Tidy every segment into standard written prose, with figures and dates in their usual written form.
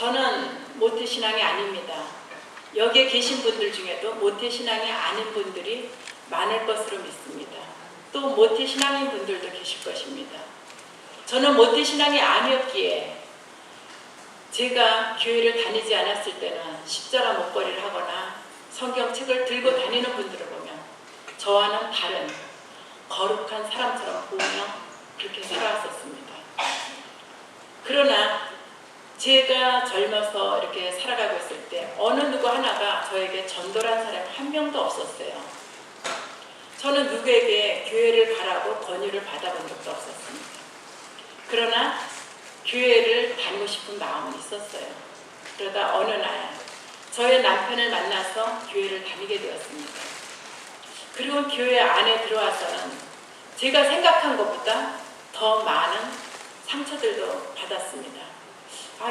저는 모태신앙이 아닙니다. 여기에 계신 분들 중에도 모태신앙이 아닌 분들이 많을 것으로 믿습니다. 또 모태신앙인 분들도 계실 것입니다. 저는 모태신앙이 아니었기에 제가 교회를 다니지 않았을 때는 십자가 목걸이를 하거나 성경책을 들고 다니는 분들을 보면 저와는 다른 거룩한 사람처럼 보며 그렇게 살아왔었습니다. 그러나 제가 젊어서 이렇게 살아가고 있을 때 어느 누구 하나가 저에게 전도란 사람이 한 명도 없었어요. 저는 누구에게 교회를 가라고 권유를 받아본 적도 없었습니다. 그러나 교회를 다니고 싶은 마음은 있었어요. 그러다 어느 날 저의 남편을 만나서 교회를 다니게 되었습니다. 그리고 교회 안에 들어와서는 제가 생각한 것보다 더 많은 상처들도 받았습니다.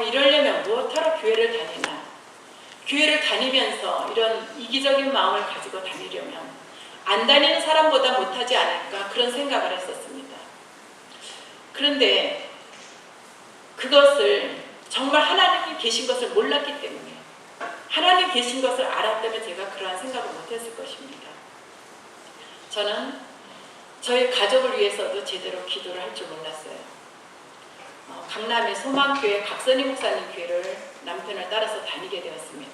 이러려면 무엇하러 교회를 다니나? 교회를 다니면서 이런 이기적인 마음을 가지고 다니려면 안 다니는 사람보다 못하지 않을까? 그런 생각을 했었습니다. 그런데 그것을 정말 하나님이 계신 것을 몰랐기 때문에, 하나님 계신 것을 알았다면 제가 그러한 생각을 못했을 것입니다. 저는 저희 가족을 위해서도 제대로 기도를 할 줄 몰랐어요. 강남의 소망교회 각선희 목사님 교회를 남편을 따라서 다니게 되었습니다.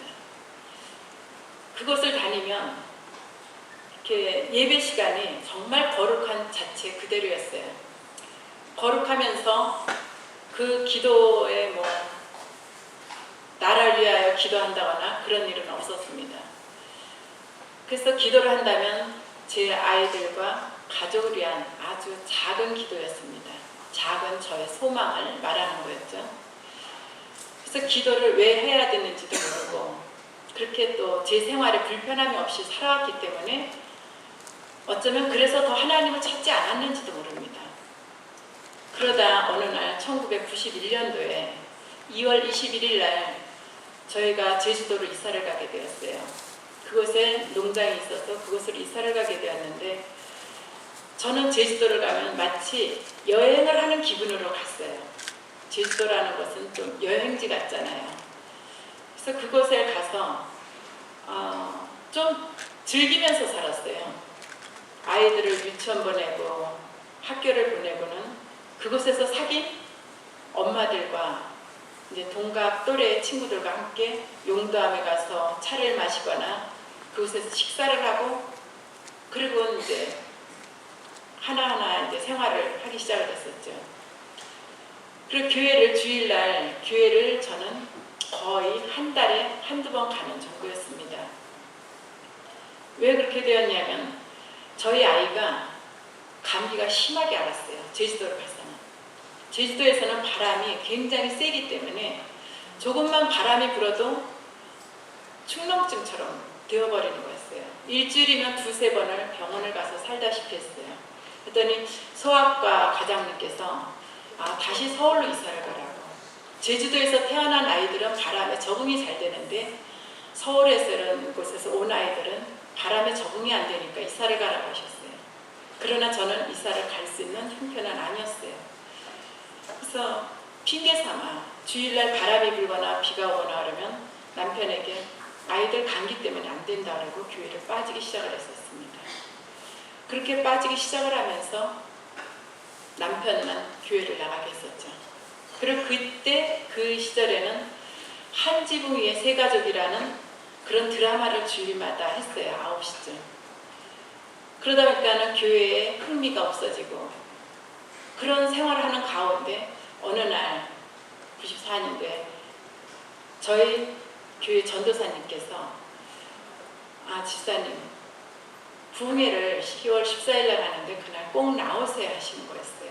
그곳을 다니면 이렇게 예배 시간이 정말 거룩한 자체 그대로였어요. 거룩하면서 그 기도에 나라를 위하여 기도한다거나 그런 일은 없었습니다. 그래서 기도를 한다면 제 아이들과 가족을 위한 아주 작은 기도였습니다. 작은 저의 소망을 말하는 거였죠. 그래서 기도를 왜 해야 되는지도 모르고 그렇게 또 제 생활에 불편함이 없이 살아왔기 때문에 어쩌면 그래서 더 하나님을 찾지 않았는지도 모릅니다. 그러다 어느 날 1991년도에 2월 21일 날 저희가 제주도로 이사를 가게 되었어요. 그곳에 농장이 있어서 그곳으로 이사를 가게 되었는데 저는 제주도를 가면 마치 여행을 하는 기분으로 갔어요. 제주도라는 것은 좀 여행지 같잖아요. 그래서 그곳에 가서 좀 즐기면서 살았어요. 아이들을 유치원 보내고 학교를 보내고는 그곳에서 사귄 엄마들과 이제 동갑 또래 친구들과 함께 용두암에 가서 차를 마시거나 그곳에서 식사를 하고 그리고 이제 하나하나 이제 생활을 하기 시작을 했었죠. 그리고 주일날 교회를 저는 거의 한 달에 한두 번 가는 정도였습니다. 왜 그렇게 되었냐면 저희 아이가 감기가 심하게 앓았어요. 제주도를 가서는. 제주도에서는 바람이 굉장히 세기 때문에 조금만 바람이 불어도 축농증처럼 되어버리는 거였어요. 일주일이면 두세 번을 병원을 가서 살다시피 했어요. 그랬더니 소아과 과장님께서 다시 서울로 이사를 가라고. 제주도에서 태어난 아이들은 바람에 적응이 잘 되는데 서울에서 이런 곳에서 온 아이들은 바람에 적응이 안 되니까 이사를 가라고 하셨어요. 그러나 저는 이사를 갈 수 있는 형편은 아니었어요. 그래서 핑계 삼아 주일날 바람이 불거나 비가 오거나 그러면 남편에게 아이들 감기 때문에 안 된다 그러고 교회를 빠지기 시작을 했었습니다. 그렇게 빠지기 시작을 하면서 남편만 교회를 나가게 했었죠. 그리고 그때 그 시절에는 한 지붕 위에 세 가족이라는 그런 드라마를 주일마다 했어요. 9시쯤. 그러다 보니까는 교회에 흥미가 없어지고 그런 생활을 하는 가운데 어느 날 94년도에 저희 교회 전도사님께서 집사님 부흥회를 10월 14일 날 하는데 그날 꼭 나오세요 하시는 거였어요.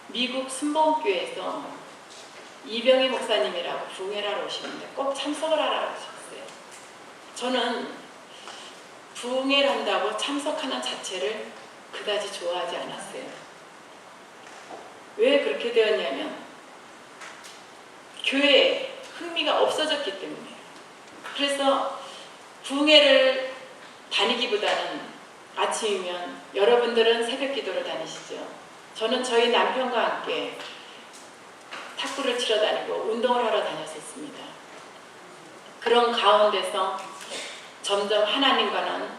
미국 순복음교회에서 이병희 목사님이라고 부흥회를 하러 오시는데 꼭 참석을 하라고 하셨어요. 저는 부흥회를 한다고 참석하는 자체를 그다지 좋아하지 않았어요. 왜 그렇게 되었냐면 교회에 흥미가 없어졌기 때문에. 그래서 부흥회를 다니기보다는 아침이면 여러분들은 새벽 기도를 다니시죠. 저는 저희 남편과 함께 탁구를 치러 다니고 운동을 하러 다녔어요. 가운데서 점점 하나님과는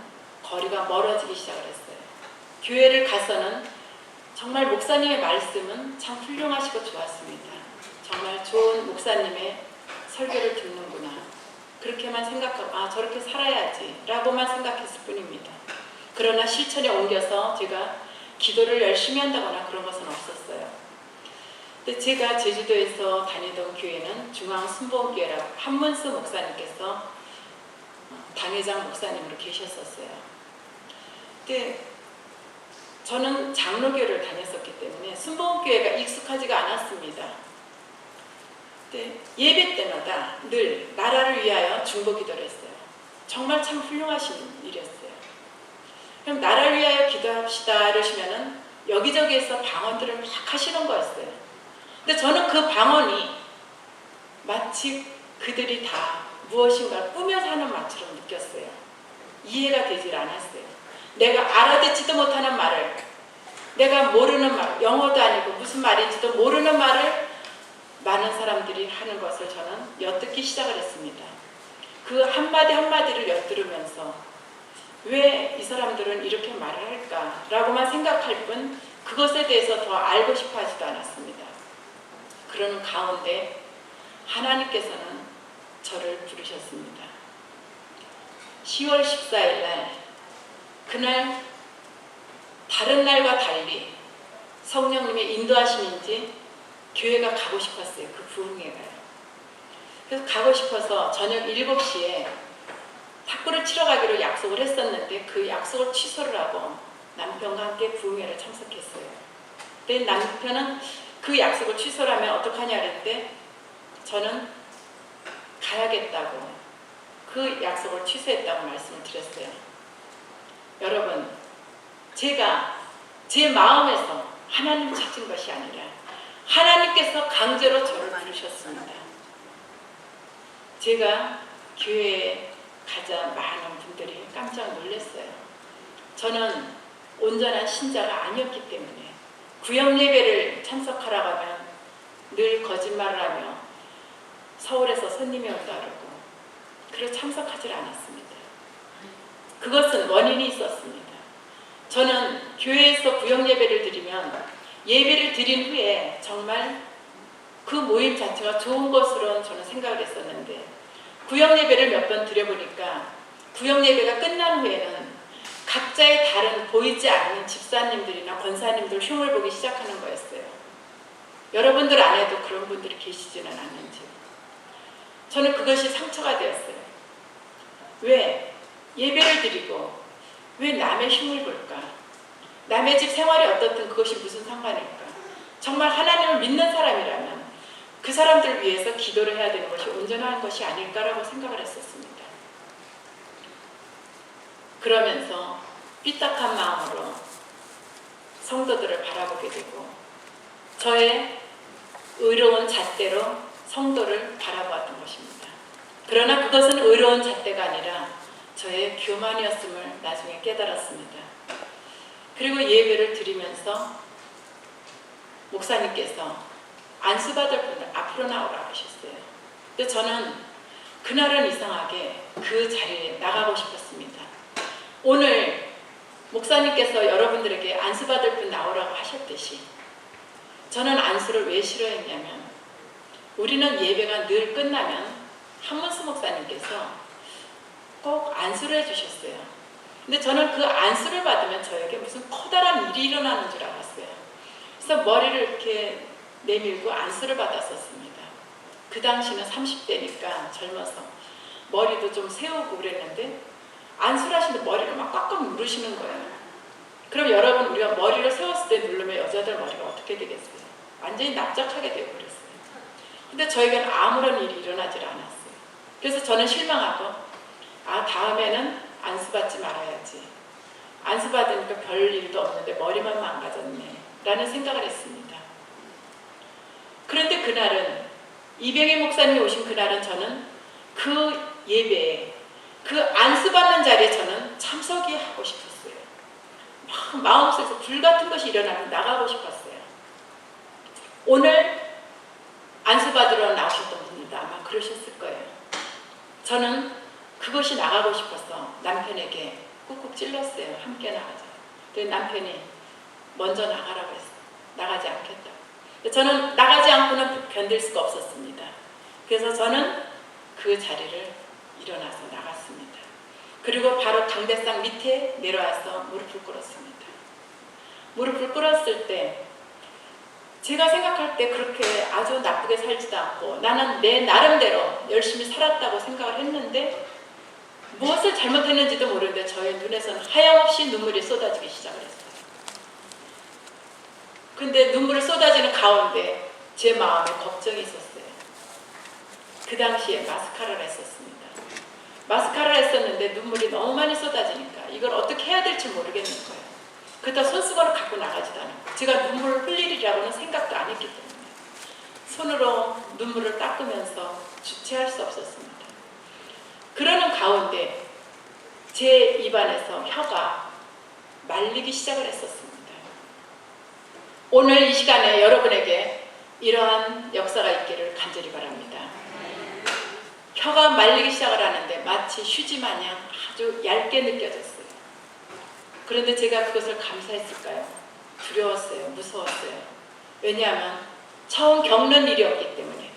거리가 멀어지기 시작을 했어요. 교회를 가서는 정말 목사님의 말씀은 참 훌륭하시고 좋았습니다. 정말 좋은 목사님의 설교를 듣는구나. 그렇게만 생각하고 아 저렇게 살아야지 라고만 생각했을 뿐입니다. 그러나 실천에 옮겨서 제가 기도를 열심히 한다거나 그런 것은 없었어요. 근데 제가 제주도에서 다니던 교회는 중앙순복음교회라고 한문수 목사님께서 당회장 목사님으로 계셨었어요. 근데 저는 장로교를 다녔었기 때문에 순복음교회가 익숙하지가 않았습니다. 근데 예배 때마다 늘 나라를 위하여 중보기도를 했어요. 정말 참 훌륭하신 일이었어요. 그럼 나라를 위하여 기도합시다 이러시면은 여기저기에서 방언들을 막 하시는 거였어요. 근데 저는 그 방언이 마치 그들이 다 무엇인가 꾸며서 하는 말처럼 느꼈어요. 이해가 되질 않았어요. 내가 알아듣지도 못하는 말을, 내가 모르는 말, 영어도 아니고 무슨 말인지도 모르는 말을 많은 사람들이 하는 것을 저는 엿듣기 시작을 했습니다. 그 한마디 한마디를 엿들으면서 왜 이 사람들은 이렇게 말을 할까? 라고만 생각할 뿐 그것에 대해서 더 알고 싶어 하지도 않았습니다. 그런 가운데 하나님께서는 저를 부르셨습니다. 10월 14일 날 그날 다른 날과 달리 성령님의 인도하심인지 교회가 가고 싶었어요. 그 부흥회가요. 그래서 가고 싶어서 저녁 7시에 탁구를 치러 가기로 약속을 했었는데 그 약속을 취소를 하고 남편과 함께 부흥회를 참석했어요. 근데 남편은 그 약속을 취소를 하면 어떡하냐 그랬는데 저는 가야겠다고 그 약속을 취소했다고 말씀을 드렸어요. 여러분, 제가 제 마음에서 하나님 찾은 것이 아니라 하나님께서 강제로 저를 부르셨습니다. 제가 교회에 가자 많은 분들이 깜짝 놀랐어요. 저는 온전한 신자가 아니었기 때문에 구역 예배를 참석하라고 하면 늘 거짓말을 하며 서울에서 손님이 온다 그러고 그래서 참석하지 않았습니다. 그것은 원인이 있었습니다. 저는 교회에서 구역 예배를 드리면 예배를 드린 후에 정말 그 모임 자체가 좋은 것으로 저는 생각을 했었는데 구역 예배를 몇 번 드려보니까 구역 예배가 끝난 후에는 각자의 다른 보이지 않는 집사님들이나 권사님들 흉을 보기 시작하는 거였어요. 여러분들 안에도 그런 분들이 계시지는 않는지. 저는 그것이 상처가 되었어요. 왜 예배를 드리고 왜 남의 흉을 볼까? 남의 집 생활이 어떻든 그것이 무슨 상관일까? 정말 하나님을 믿는 사람이라면 그 사람들을 위해서 기도를 해야 되는 것이 온전한 것이 아닐까라고 생각을 했었습니다. 그러면서 삐딱한 마음으로 성도들을 바라보게 되고 저의 의로운 잣대로 성도를 바라보았던 것입니다. 그러나 그것은 의로운 잣대가 아니라 저의 교만이었음을 나중에 깨달았습니다. 그리고 예배를 드리면서 목사님께서 안수받을 분을 앞으로 나오라고 하셨어요. 근데 저는 그날은 이상하게 그 자리에 나가고 싶었습니다. 오늘 목사님께서 여러분들에게 안수받을 분 나오라고 하셨듯이 저는 안수를 왜 싫어했냐면 우리는 예배가 늘 끝나면 한문수 목사님께서 꼭 안수를 해주셨어요. 근데 저는 그 안수를 받으면 저에게 무슨 커다란 일이 일어나는 줄 알았어요. 그래서 머리를 이렇게 내밀고 안수를 받았었습니다. 그 당시는 30대니까 젊어서 머리도 좀 세우고 그랬는데 안수를 하시는데 머리를 막 꽉꽉 누르시는 거예요. 그럼 여러분 우리가 머리를 세웠을 때 누르면 여자들 머리가 어떻게 되겠어요? 완전히 납작하게 되고 그랬어요. 근데 저에게는 아무런 일이 일어나질 않았어요. 그래서 저는 실망하고 다음에는 안수받지 말아야지. 안수받으니까 별 일도 없는데 머리만 망가졌네 라는 생각을 했습니다. 그런데 그날은 이병희 목사님이 오신 그날은 저는 그 예배에 그 안수받는 자리에 저는 참석이 하고 싶었어요. 막 마음속에서 불같은 것이 일어나면 나가고 싶었어요. 오늘 안수받으러 나오셨던 분들도 아마 그러셨을 거예요. 저는 그것이 나가고 싶어서 남편에게 꾹꾹 찔렀어요. 함께 나가자. 근데 남편이 먼저 나가라고 했어요. 나가지 않겠다고. 저는 나가지 않고는 견딜 수가 없었습니다. 그래서 저는 그 자리를 일어나서 나갔습니다. 그리고 바로 강대상 밑에 내려와서 무릎을 꿇었습니다. 무릎을 꿇었을 때 제가 생각할 때 그렇게 아주 나쁘게 살지도 않고 나는 내 나름대로 열심히 살았다고 생각을 했는데 무엇을 잘못했는지도 모르는데 저의 눈에서는 하염없이 눈물이 쏟아지기 시작을 했어요. 근데 눈물이 쏟아지는 가운데 제 마음에 걱정이 있었어요. 그 당시에 마스카라를 했었습니다. 마스카라를 했었는데 눈물이 너무 많이 쏟아지니까 이걸 어떻게 해야 될지 모르겠는 거예요. 그렇다 손수건을 갖고 나가지도 않았고 제가 눈물을 흘리리라고는 생각도 안 했기 때문에 손으로 눈물을 닦으면서 주체할 수 없었습니다. 그러는 가운데 제 입안에서 혀가 말리기 시작을 했었습니다. 오늘 이 시간에 여러분에게 이러한 역사가 있기를 간절히 바랍니다. 혀가 말리기 시작을 하는데 마치 휴지 마냥 아주 얇게 느껴졌어요. 그런데 제가 그것을 감사했을까요? 두려웠어요. 무서웠어요. 왜냐하면 처음 겪는 일이었기 때문에.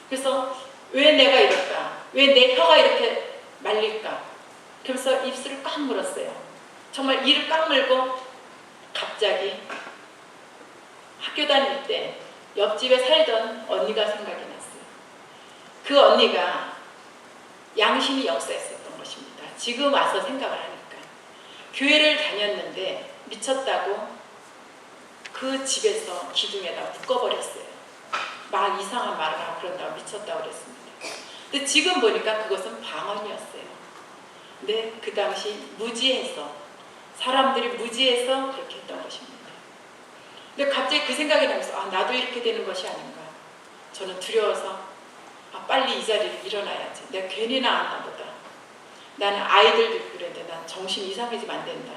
그래서 왜 내가 이럴까? 왜 내 혀가 이렇게 말릴까? 그래서 입술을 꽉 물었어요. 정말 이를 꽉 물고 갑자기 학교 다닐 때 옆집에 살던 언니가 생각이 났어요. 그 언니가 양심이 역사했었던 것입니다. 지금 와서 생각을 하니까. 교회를 다녔는데 미쳤다고 그 집에서 기둥에다 묶어버렸어요. 막 이상한 말을 하고 그런다고 미쳤다고 그랬습니다. 근데 지금 보니까 그것은 방언이었어요. 근데 그 당시 무지해서 사람들이 무지해서 그렇게 했던 것입니다. 근데 갑자기 그 생각이 나면서 나도 이렇게 되는 것이 아닌가. 저는 두려워서 빨리 이 자리를 일어나야지. 내가 괜히 나왔나 보다. 나는 아이들도 있고 그랬는데 난 정신 이상해지면 안 된다.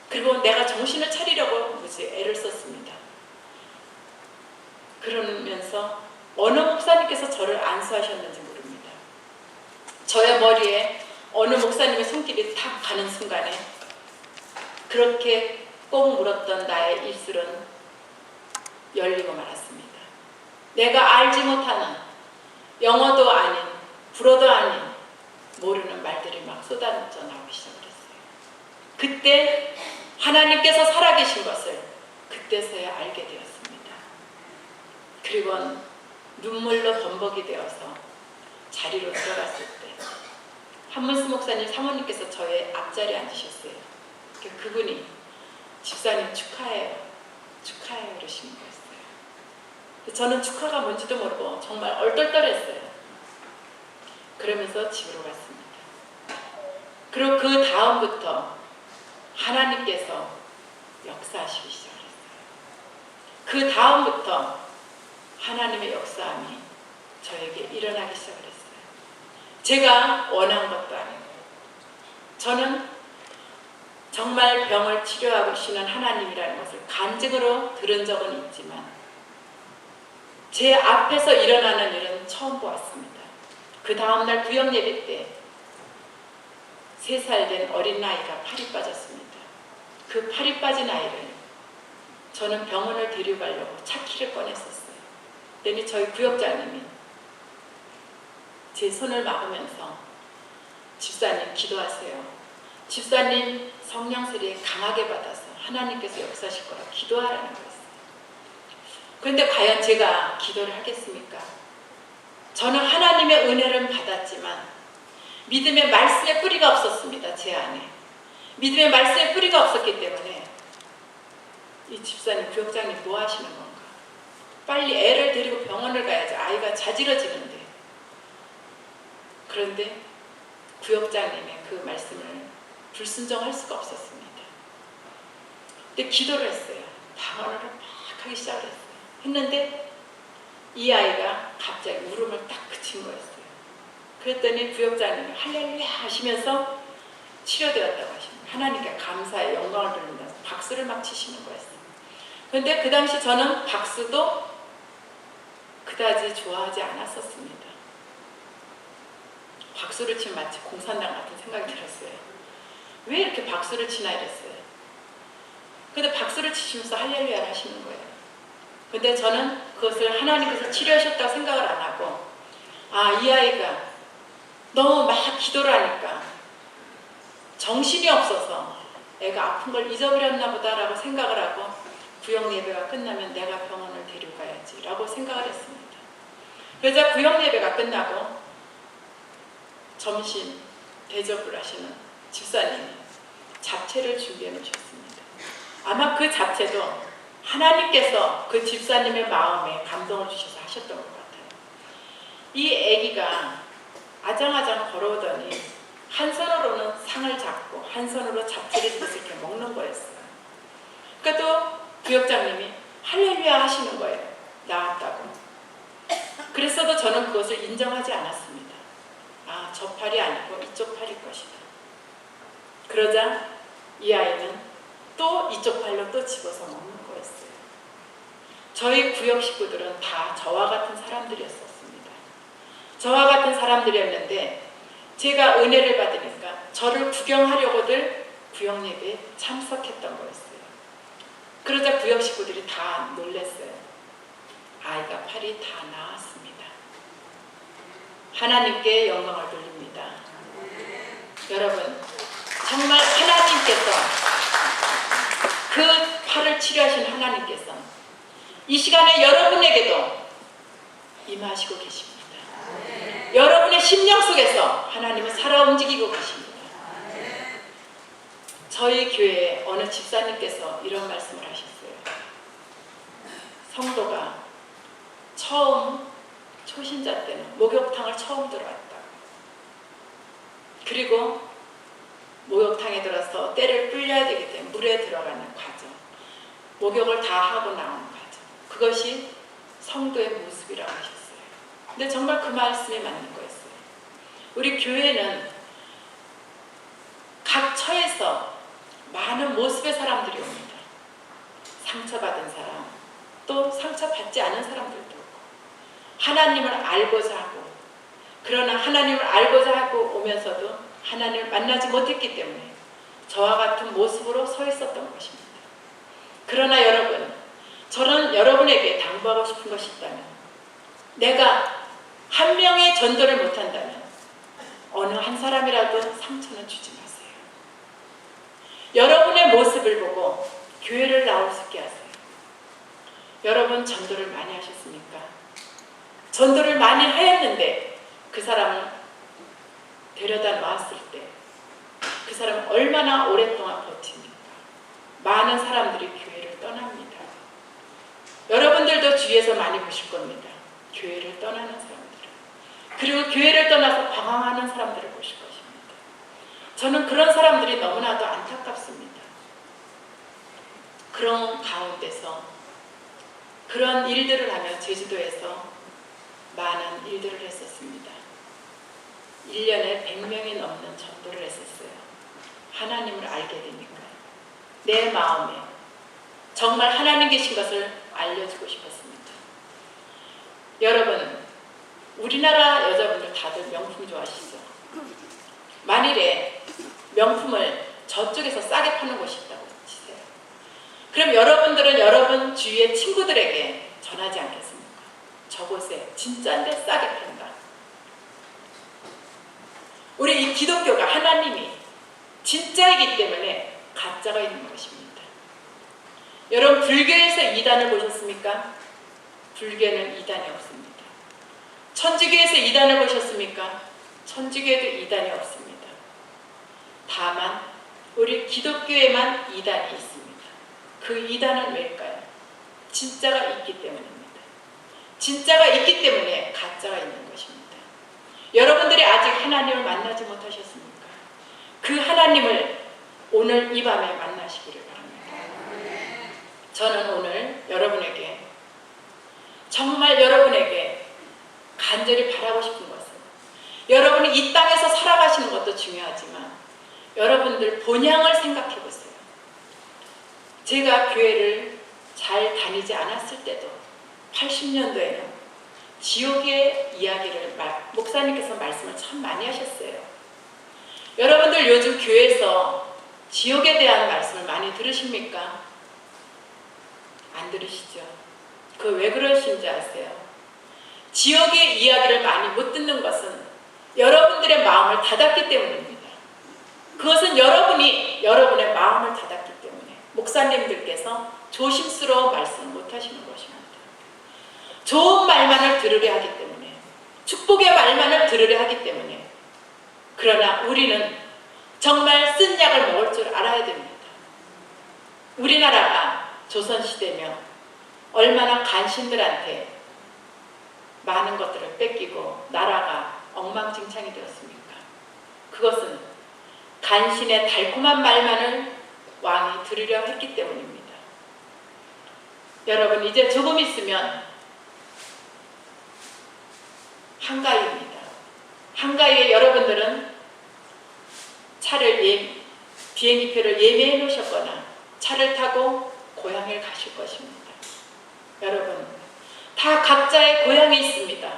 그리고 내가 정신을 차리려고 애를 썼습니다. 그러면서 어느 목사님께서 저를 안수하셨는지 모릅니다. 저의 머리에 어느 목사님의 손길이 탁 가는 순간에 그렇게 꼭 물었던 나의 입술은 열리고 말았습니다. 내가 알지 못하는 영어도 아닌 불어도 아닌 모르는 말들이 막 쏟아져 나오기 시작했어요. 그때 하나님께서 살아계신 것을 그때서야 알게 되었습니다. 그리고 눈물로 범벅이 되어서 자리로 들어갔을 때 한문수 목사님 사모님께서 저의 앞자리에 앉으셨어요. 그분이 집사님 축하해요. 축하해요 이러시는 거였어요. 저는 축하가 뭔지도 모르고 정말 얼떨떨했어요. 그러면서 집으로 갔습니다. 그리고 그 다음부터 하나님께서 역사하시기 시작했어요. 그 다음부터 하나님의 역사함이 저에게 일어나기 시작을 했어요. 제가 원한 것도 아니고 저는 정말 병을 치료하시는 하나님이라는 것을 간증으로 들은 적은 있지만 제 앞에서 일어나는 일은 처음 보았습니다. 그 다음날 구역 예배 때 3살 된 어린아이가 팔이 빠졌습니다. 그 팔이 빠진 아이를 저는 병원을 데려가려고 차키를 꺼냈었어요. 그랬더니 저희 구역장님이 제 손을 막으면서 집사님 기도하세요. 집사님 성령 세례 강하게 받아서 하나님께서 역사하실 거라 기도하라는 거였어요. 그런데 과연 제가 기도를 하겠습니까? 저는 하나님의 은혜를 받았지만 믿음의 말씀의 뿌리가 없었습니다. 제 안에. 믿음의 말씀의 뿌리가 없었기 때문에 이 집사님, 구역장님 뭐 하시는 건가? 빨리 애를 데리고 병원을 가야지. 아이가 자지러지는데. 그런데 구역장님의 그 말씀을 불순종할 수가 없었습니다. 근데 기도를 했어요. 방언을 막 하기 시작을 했어요. 했는데 이 아이가 갑자기 울음을 딱 그친 거였어요. 그랬더니 구역장님이 할렐루야 하시면서 치료되었다고 하십니다. 하나님께 감사의 영광을 돌린다. 박수를 막 치시는 거였어요. 그런데 그 당시 저는 박수도 그다지 좋아하지 않았었습니다. 박수를 치면 마치 공산당 같은 생각이 들었어요. 왜 이렇게 박수를 치나 이랬어요. 근데 박수를 치시면서 할렐루야를 하시는 거예요. 근데 저는 그것을 하나님께서 치료하셨다고 생각을 안 하고, 이 아이가 너무 막 기도를 하니까 정신이 없어서 애가 아픈 걸 잊어버렸나 보다라고 생각을 하고, 구역 예배가 끝나면 내가 병원을 데려가야지 라고 생각을 했습니다. 그러자 구역 예배가 끝나고 점심 대접을 하시는 집사님이 잡채를 준비해 놓으셨습니다. 아마 그 잡채도 하나님께서 그 집사님의 마음에 감동을 주셔서 하셨던 것 같아요. 이 아기가 아장아장 걸어오더니 한 손으로는 상을 잡고 한 손으로 잡채를 집어서 이렇게 먹는 거였어요. 그러니까 또 구역장님이 할렐루야 하시는 거예요. 나았다고. 그랬어도 저는 그것을 인정하지 않았습니다. 저 팔이 아니고 이쪽 팔일 것이다. 그러자 이 아이는 또 이쪽 팔로 또 집어서 먹는 거였어요. 저희 구역 식구들은 다 저와 같은 사람들이었습니다. 저와 같은 사람들이었는데 제가 은혜를 받으니까 저를 구경하려고들 구역 예배에 참석했던 거였어요. 그러자 구역 식구들이 다 놀랐어요. 아이가 팔이 다 나았습니다. 하나님께 영광을 돌립니다. 여러분, 정말 하나님께서 그 팔을 치료하신 하나님께서 이 시간에 여러분에게도 임하시고 계십니다. 여러분의 심령 속에서 하나님은 살아 움직이고 계십니다. 저희 교회에 어느 집사님께서 이런 말씀을 하셨어요. 성도가 처음 초신자 때는 목욕탕을 처음 들어왔다고. 그리고 목욕탕에 들어서 때를 불려야 되기 때문에 물에 들어가는 과정, 목욕을 다 하고 나오는 과정, 그것이 성도의 모습이라고 하셨어요. 근데 정말 그 말씀이 맞는 거였어요. 우리 교회는 각 처에서 많은 모습의 사람들이 옵니다. 상처받은 사람, 또 상처받지 않은 사람들도 오고, 하나님을 알고자 하고, 그러나 하나님을 알고자 하고 오면서도 하나님을 만나지 못했기 때문에 저와 같은 모습으로 서 있었던 것입니다. 그러나 여러분, 저는 여러분에게 당부하고 싶은 것이 있다면, 내가 한 명의 전도를 못한다면 어느 한 사람이라도 상처는 주지 마세요. 여러분의 모습을 보고 교회를 나올 수 있게 하세요. 여러분 전도를 많이 하셨습니까? 전도를 많이 하였는데 그 사람을 데려다 놨을 때 그 사람은 얼마나 오랫동안 버팁니까? 많은 사람들이 교회를 떠납니다. 여러분들도 주위에서 많이 보실 겁니다. 교회를 떠나는 사람들, 그리고 교회를 떠나서 방황하는 사람들을 보실 것입니다. 저는 그런 사람들이 너무나도 안타깝습니다. 그런 가운데서 그런 일들을 하며 제주도에서 많은 일들을 했었습니다. 1년에 100명이 넘는 전도를 했었어요. 하나님을 알게 되니까 내 마음에 정말 하나님 계신 것을 알려주고 싶었습니다. 여러분, 우리나라 여자분들 다들 명품 좋아하시죠? 만일에 명품을 저쪽에서 싸게 파는 곳이 있다고 치세요. 그럼 여러분들은 여러분 주위의 친구들에게 전하지 않겠습니까? 저곳에 진짜인데 싸게 판다. 우리 이 기독교가 하나님이 진짜이기 때문에 가짜가 있는 것입니다. 여러분, 불교에서 이단을 보셨습니까? 불교는 이단이 없습니다. 천주교에서 이단을 보셨습니까? 천주교에도 이단이 없습니다. 다만 우리 기독교에만 이단이 있습니다. 그 이단은 왜일까요? 진짜가 있기 때문입니다. 진짜가 있기 때문에 가짜가 있는 것입니다. 여러분들이 아직 하나님을 만나지 못하셨습니까? 그 하나님을 오늘 이 밤에 만나시기를 바랍니다. 저는 오늘 여러분에게, 정말 여러분에게 간절히 바라고 싶은 것은, 여러분이 이 땅에서 살아가시는 것도 중요하지만 여러분들 본향을 생각해 보세요. 제가 교회를 잘 다니지 않았을 때도 80년도에는 지옥의 이야기를 목사 목사님께서 말씀을 참 많이 하셨어요. 여러분들 요즘 교회에서 지옥에 대한 말씀을 많이 들으십니까? 안 들으시죠? 그 왜 그러신지 아세요? 지옥의 이야기를 많이 못 듣는 것은 여러분들의 마음을 닫았기 때문입니다. 그것은 여러분이 여러분의 마음을 닫았기 때문에 목사님들께서 조심스러운 말씀을 못 하시는 것입니다. 좋은 말만을 들으려 하기 때문에, 축복의 말만을 들으려 하기 때문에. 그러나 우리는 정말 쓴 약을 먹을 줄 알아야 됩니다. 우리나라가 조선시대며 얼마나 간신들한테 많은 것들을 뺏기고 나라가 엉망진창이 되었습니까? 그것은 간신의 달콤한 말만을 왕이 들으려 했기 때문입니다. 여러분, 이제 조금 있으면 한가위입니다. 한가위에 여러분들은 비행기표를 예매해 놓으셨거나 차를 타고 고향에 가실 것입니다. 여러분, 다 각자의 고향이 있습니다.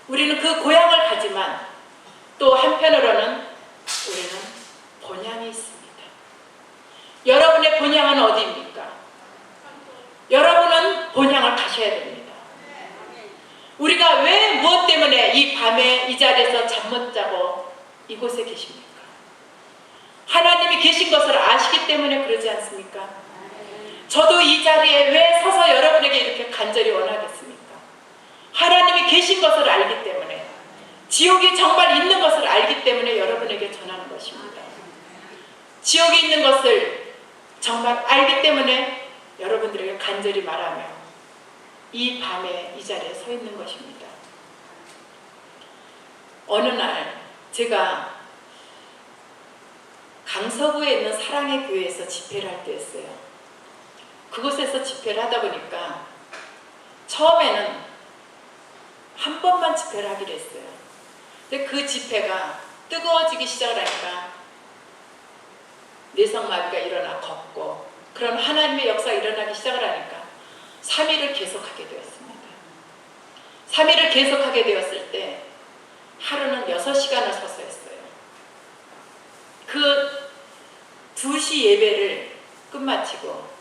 우리는 그 고향을 가지만 또 한편으로는 우리는 본향이 있습니다. 여러분의 본향은 어디입니까? 여러분은 본향을 가셔야 됩니다. 우리가 왜 무엇 때문에 이 밤에 이 자리에서 잠 못 자고 이곳에 계십니까? 하나님이 계신 것을 아시기 때문에 그러지 않습니까? 저도 이 자리에 왜 서서 여러분에게 이렇게 간절히 원하겠습니까? 하나님이 계신 것을 알기 때문에, 지옥이 정말 있는 것을 알기 때문에 여러분에게 전하는 것입니다. 지옥이 있는 것을 정말 알기 때문에 여러분들에게 간절히 말하며 이 밤에 이 자리에 서 있는 것입니다. 어느 날 제가 강서구에 있는 사랑의 교회에서 집회를 할 때였어요. 그곳에서 집회를 하다 보니까 처음에는 한 번만 집회를 하기로 했어요. 근데 그 집회가 뜨거워지기 시작을 하니까 내성마비가 일어나 걷고 그런 하나님의 역사가 일어나기 시작을 하니까 3일을 계속하게 되었습니다. 3일을 계속하게 되었을 때 하루는 6시간을 서서 했어요. 그 2시 예배를 끝마치고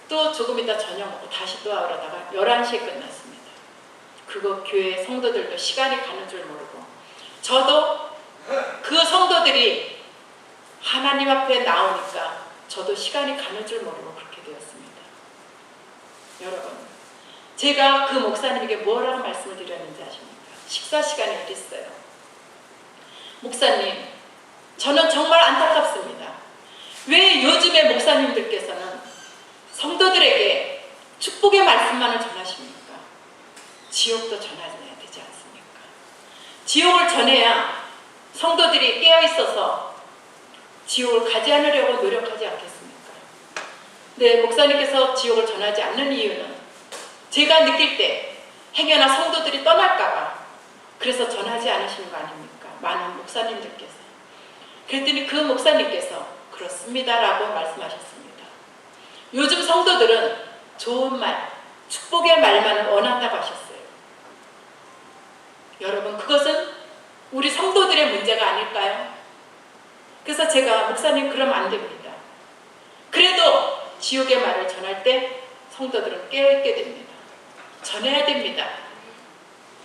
또 조금 이따 저녁 먹고 다시 또 하러다가 11시에 끝났습니다. 그거 교회 성도들도 시간이 가는 줄 모르고 저도 그 성도들이 하나님 앞에 나오니까 저도 시간이 가는 줄 모르고 그렇게 되었습니다. 여러분, 제가 그 목사님에게 뭐라고 말씀을 드렸는지 아십니까? 식사 시간에 이랬어요. 목사님, 저는 정말 안타깝습니다. 왜 요즘의 목사님들께서는 성도들에게 축복의 말씀만을 전하십니까? 지옥도 전해야 되지 않습니까? 지옥을 전해야 성도들이 깨어있어서 지옥을 가지 않으려고 노력하지 않겠습니까? 네, 목사님께서 지옥을 전하지 않는 이유는 제가 느낄 때 행여나 성도들이 떠날까봐 그래서 전하지 않으시는 거 아닙니까? 많은 목사님들께서. 그랬더니 그 목사님께서 그렇습니다라고 말씀하셨습니다. 요즘 성도들은 좋은 말, 축복의 말만을 원한다고 하셨어요. 여러분, 그것은 우리 성도들의 문제가 아닐까요? 그래서 제가 목사님 그러면 안 됩니다. 그래도 지옥의 말을 전할 때 성도들은 깨어있게 됩니다. 전해야 됩니다.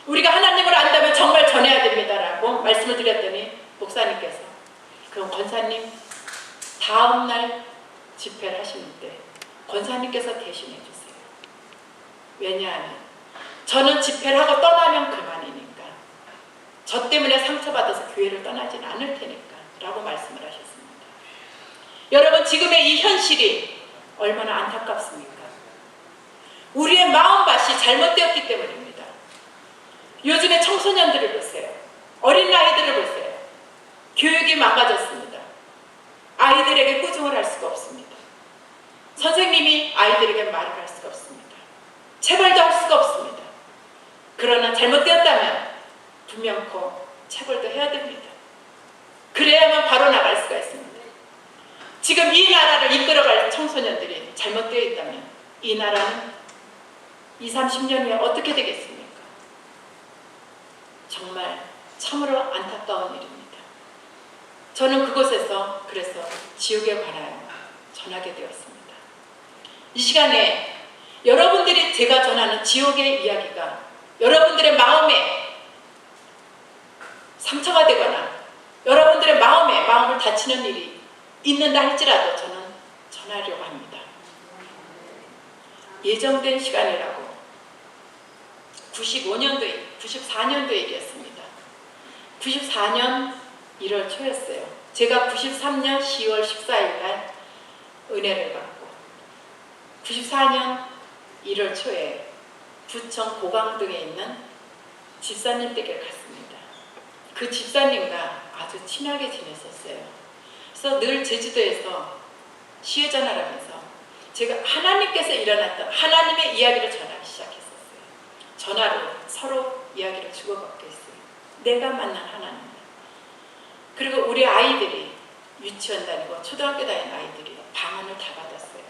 우리가 하나님을 안다면 정말 전해야 됩니다라고 말씀을 드렸더니 목사님께서 그럼 권사님 다음날 집회를 하시는데 권사님께서 대신해 주세요. 왜냐하면 저는 집회를 하고 떠나면 그만이니까, 저 때문에 상처받아서 교회를 떠나진 않을 테니까 라고 말씀을 하셨습니다. 여러분, 지금의 이 현실이 얼마나 안타깝습니까? 우리의 마음밭이 잘못되었기 때문입니다. 요즘의 청소년들을 보세요. 어린아이들을 보세요. 교육이 망가졌습니다. 아이들에게 꾸중을 할 수가 없습니다. 선생님이 아이들에게 말을 할 수가 없습니다. 체벌도 할 수가 없습니다. 그러나 잘못되었다면 분명코 체벌도 해야 됩니다. 그래야만 바로 나갈 수가 있습니다. 지금 이 나라를 이끌어갈 청소년들이 잘못되어 있다면 이 나라는 20, 30년 후에 어떻게 되겠습니까? 정말 참으로 안타까운 일입니다. 저는 그곳에서 그래서 지옥에 관하여 전하게 되었습니다. 이 시간에 여러분들이 제가 전하는 지옥의 이야기가 여러분들의 마음에 상처가 되거나 여러분들의 마음을 다치는 일이 있는다 할지라도 저는 전하려고 합니다. 예정된 시간이라고 94년도 일이었습니다. 94년 1월 초였어요. 제가 93년 10월 14일 날 은혜를 받고 94년 1월 초에 부천 고강동에 있는 집사님 댁에 갔습니다. 그 집사님과 아주 친하게 지냈었어요. 그래서 늘 제주도에서 시외 전화를 하면서 제가 하나님께서 일어났던 하나님의 이야기를 전하기 시작했었어요. 전화로 서로 이야기를 주고받고 있어요. 내가 만난 하나님. 그리고 우리 아이들이 유치원 다니고 초등학교 다니는 아이들이 방언을 다 받았어요.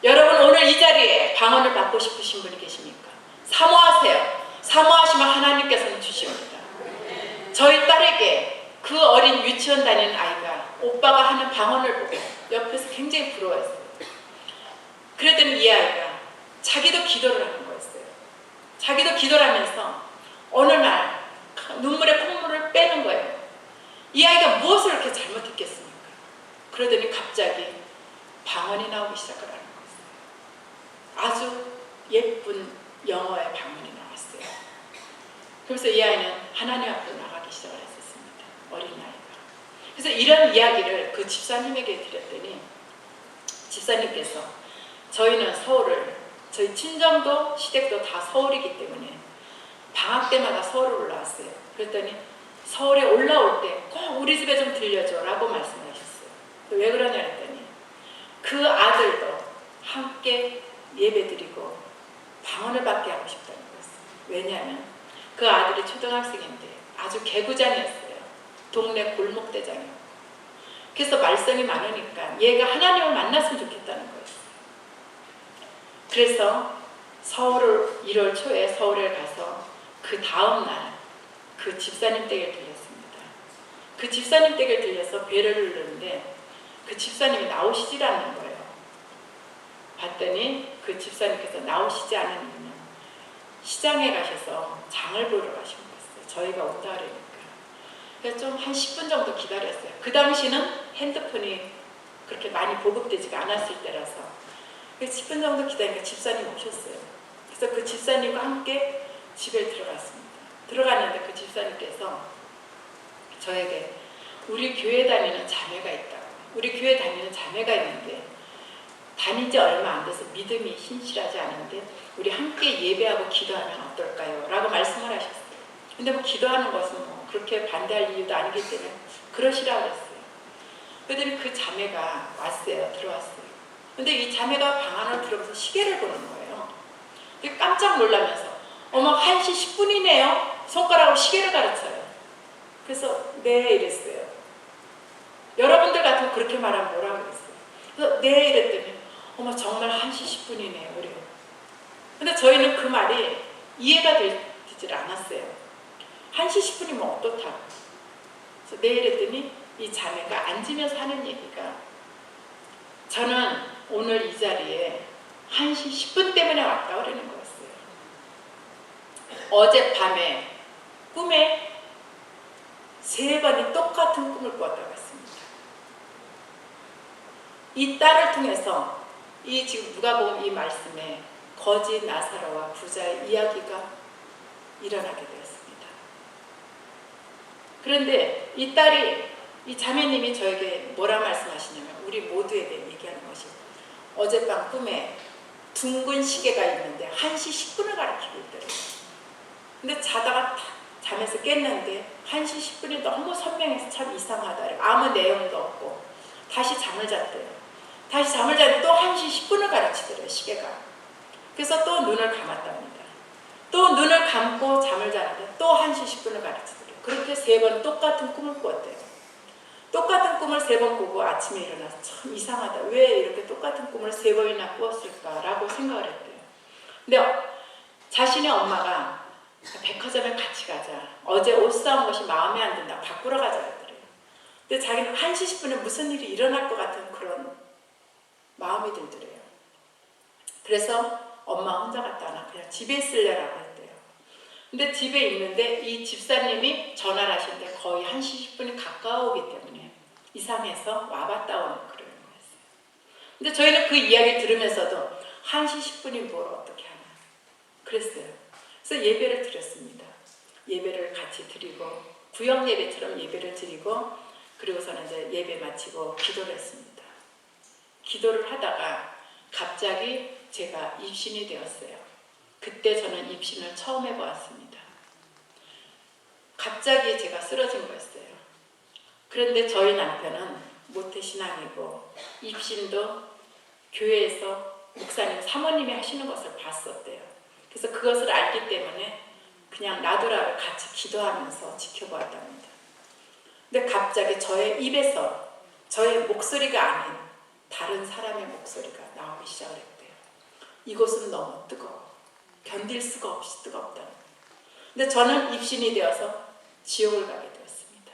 여러분 오늘 이 자리에 방언을 받고 싶으신 분이 계십니까? 사모하세요. 사모하시면 하나님께서는 주십니다. 저희 딸에게 그 어린 유치원 다니는 아이가 오빠가 하는 방언을 보고 옆에서 굉장히 부러워했어요. 그랬더니 이 아이가 자기도 기도를 하는 거였어요. 자기도 기도를 하면서 어느 날 눈물에 콧물을 빼는 거예요. 이 아이가 무엇을 그렇게 잘못했겠습니까? 그러더니 갑자기 방언이 나오기 시작하라는 거였어요. 아주 예쁜 영어의 방언이 나왔어요. 그래서 이 아이는 하나님 앞으로 나가기 시작을 했었습니다. 어린아이가. 그래서 이런 이야기를 그 집사님에게 드렸더니 집사님께서 저희는 저희 친정도 시댁도 다 서울이기 때문에 방학 때마다 서울을 올라왔어요. 그랬더니 서울에 올라올 때 꼭 우리 집에 좀 들려줘 라고 말씀을 하셨어요. 왜 그러냐 했더니 그 아들도 함께 예배드리고 방언을 받게 하고 싶다는 거였어요. 왜냐하면 그 아들이 초등학생인데 아주 개구장이었어요. 동네 골목대장이었고. 그래서 말썽이 많으니까 얘가 하나님을 만났으면 좋겠다는 거였어요. 그래서 1월 초에 서울에 가서 그 다음날 그 집사님 댁에 들렸습니다. 그 집사님 댁에 들려서 배를 누르는데 그 집사님이 나오시질 않는 거예요. 봤더니 그 집사님께서 나오시지 않은 이유는 시장에 가셔서 장을 보러 가신 거였어요. 저희가 온다 그러니까. 그래서 좀 한 10분 정도 기다렸어요. 그 당시는 핸드폰이 그렇게 많이 보급되지가 않았을 때라서 10분 정도 기다리니까 집사님 오셨어요. 그래서 그 집사님과 함께 집에 들어갔습니다. 들어갔는데 그 집사님께서 저에게 우리 교회 다니는 자매가 있다고. 우리 교회 다니는 자매가 있는데 다닌 지 얼마 안 돼서 믿음이 신실하지 않은데 우리 함께 예배하고 기도하면 어떨까요? 라고 말씀을 하셨어요. 근데 뭐 기도하는 것은 뭐 그렇게 반대할 이유도 아니기 때문에 그러시라고 그랬어요. 그랬더니 그 자매가 왔어요. 들어왔어요. 근데 이 자매가 방 안으로 들어가서 시계를 보는 거예요. 깜짝 놀라면서 어머 1시 10분이네요. 손가락으로 시계를 가르쳐요. 그래서 네 이랬어요. 여러분들 같으면 그렇게 말하면 뭐라고 그랬어요. 그래서 네 이랬더니 어머 정말 1시 10분이네요. 그래요. 근데 저희는 그 말이 이해가 되질 않았어요. 1시 10분이면 어떻다고. 그래서 네 이랬더니 이 자매가 앉으면서 하는 얘기가 저는 오늘 이 자리에 1시 10분 때문에 왔다 그러는 거였어요. 어젯밤에 꿈에 3번이 똑같은 꿈을 꾸었다고 했습니다. 이 딸을 통해서 이 지금 누가복음 이 말씀에 거지 나사로와 부자의 이야기가 일어나게 되었습니다. 그런데 이 딸이 이 자매님이 저에게 뭐라 말씀하시냐면 우리 모두에 대해 얘기하는 것이 어젯밤 꿈에 둥근 시계가 있는데 1시 10분을 가리키고 있더래요. 근데 자다가 잠에서 깼는데 1시 10분이 너무 선명해서 참 이상하다. 아무 내용도 없고 다시 잠을 잤대요. 다시 잠을 잤는데 또 1시 10분을 가르치더래요. 시계가. 그래서 또 눈을 감았답니다. 또 눈을 감고 잠을 자는데 또 1시 10분을 가르치더래요. 그렇게 3번 똑같은 꿈을 꾸었대요. 똑같은 꿈을 3번 꾸고 아침에 일어나서 참 이상하다. 왜 이렇게 똑같은 꿈을 3번이나 꾸었을까라고 생각을 했대요. 근데 자신의 엄마가 백화점에 같이 가자. 어제 옷 사온 것이 마음에 안 든다. 바꾸러 가자 그러더래요. 근데 자기는 1시 10분에 무슨 일이 일어날 것 같은 그런 마음이 들더래요. 그래서 엄마 혼자 갔다 와나 그냥 집에 있을래라고 했대요. 근데 집에 있는데 이 집사님이 전화를 하시는데 거의 1시 10분이 가까우기 때문에 이상해서 와봤다 오는 그런 거였어요. 근데 저희는 그 이야기 들으면서도 1시 10분이 뭘 어떻게 하나 그랬어요. 그래서 예배를 드렸습니다. 예배를 같이 드리고 구역 예배처럼 예배를 드리고 그리고서는 이제 예배 마치고 기도를 했습니다. 기도를 하다가 갑자기 제가 입신이 되었어요. 그때 저는 입신을 처음 해보았습니다. 갑자기 제가 쓰러진 거였어요. 그런데 저희 남편은 모태신앙이고 입신도 교회에서 목사님, 사모님이 하시는 것을 봤었대요. 그래서 그것을 알기 때문에 그냥 놔두라고 같이 기도하면서 지켜보았답니다. 근데 갑자기 저의 입에서 저의 목소리가 아닌 다른 사람의 목소리가 나오기 시작을 했대요. 이곳은 너무 뜨거워. 견딜 수가 없이 뜨겁다. 근데 저는 입신이 되어서 지옥을 가게 되었습니다.